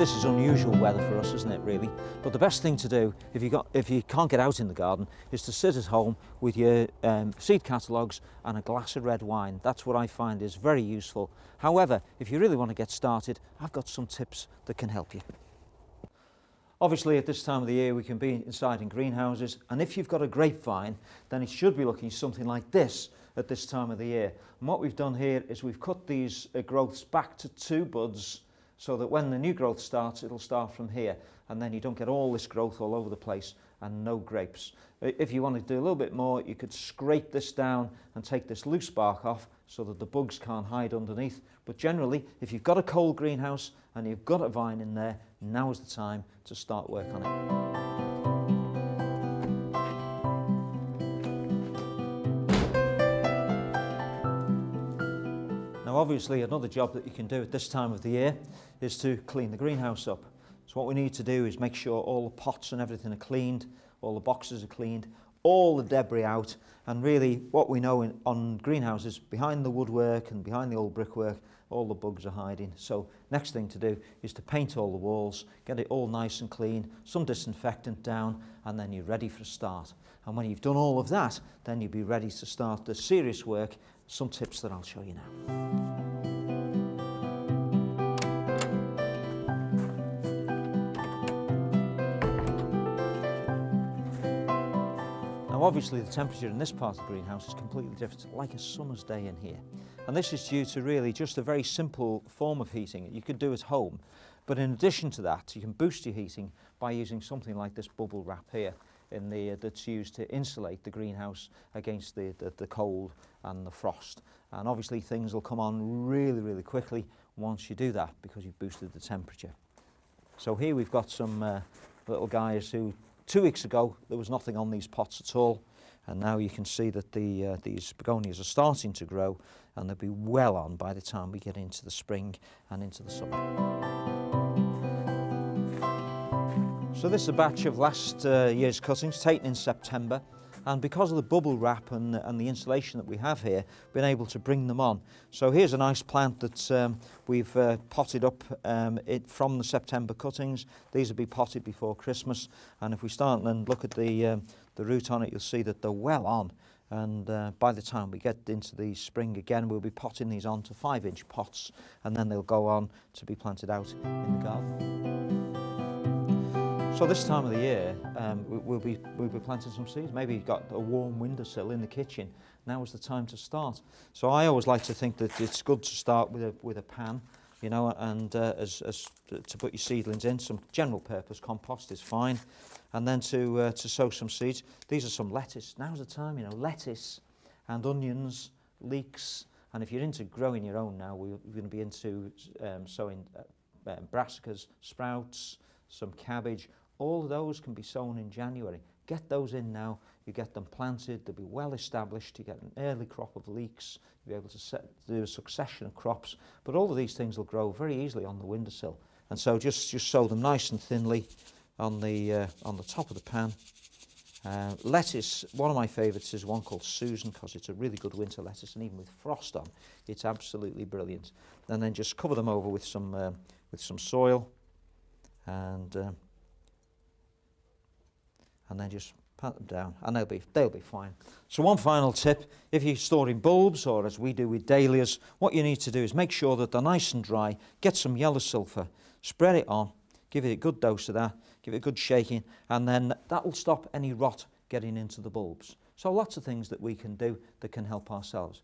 this is unusual weather for us, isn't it, really? But the best thing to do if you can't get out in the garden is to sit at home with your seed catalogues and a glass of red wine. That's what I find is very useful. However, if you really want to get started, I've got some tips that can help you. Obviously, at this time of the year, we can be inside in greenhouses, and if you've got a grapevine, then it should be looking something like this at this time of the year. And what we've done here is we've cut these growths back to 2 buds, so that when the new growth starts, it'll start from here, and then you don't get all this growth all over the place and no grapes. If you want to do a little bit more, you could scrape this down and take this loose bark off so that the bugs can't hide underneath. But generally, if you've got a cold greenhouse and you've got a vine in there, now is the time to start work on it. Now obviously another job that you can do at this time of the year is to clean the greenhouse up. So what we need to do is make sure all the pots and everything are cleaned, all the boxes are cleaned, all the debris out, and really what we know on greenhouses, behind the woodwork and behind the old brickwork, all the bugs are hiding. So next thing to do is to paint all the walls, get it all nice and clean, some disinfectant down, and then you're ready for a start. And when you've done all of that, then you'll be ready to start the serious work, some tips that I'll show you now. Now obviously the temperature in this part of the greenhouse is completely different, like a summer's day in here. And this is due to really just a very simple form of heating you could do at home. But in addition to that, you can boost your heating by using something like this bubble wrap here that's used to insulate the greenhouse against the cold and the frost. And obviously things will come on really, really quickly once you do that because you've boosted the temperature. So here we've got some little guys who 2 weeks ago there was nothing on these pots at all, and now you can see that these begonias are starting to grow, and they'll be well on by the time we get into the spring and into the summer. So this is a batch of last year's cuttings taken in September, and because of the bubble wrap and the insulation that we have here, been able to bring them on. So here's a nice plant that we've potted up from the September cuttings. These will be potted before Christmas, and if we start and look at the root on it, you'll see that they're well on. And by the time we get into the spring again, we'll be potting these onto 5-inch pots, and then they'll go on to be planted out in the garden. So this time of the year, we'll be planting some seeds. Maybe you've got a warm windowsill in the kitchen. Now is the time to start. So I always like to think that it's good to start with a pan, you know, and to put your seedlings in. Some general purpose compost is fine, and then to sow some seeds. These are some lettuce. Now's the time, you know, lettuce and onions, leeks, and if you're into growing your own now, we're going to be into sowing brassicas, sprouts, some cabbage. All of those can be sown in January. Get those in now, you get them planted, they'll be well established, you get an early crop of leeks, you'll be able to do a succession of crops, but all of these things will grow very easily on the windowsill. And so just sow them nice and thinly on the top of the pan. Lettuce, one of my favourites is one called Susan, because it's a really good winter lettuce, and even with frost on, it's absolutely brilliant. And then just cover them over with some soil, and then just pat them down, and they'll be fine. So one final tip: if you're storing bulbs, or as we do with dahlias, what you need to do is make sure that they're nice and dry. Get some yellow sulphur, spread it on, give it a good dose of that, give it a good shaking, and then that will stop any rot getting into the bulbs. So lots of things that we can do that can help ourselves.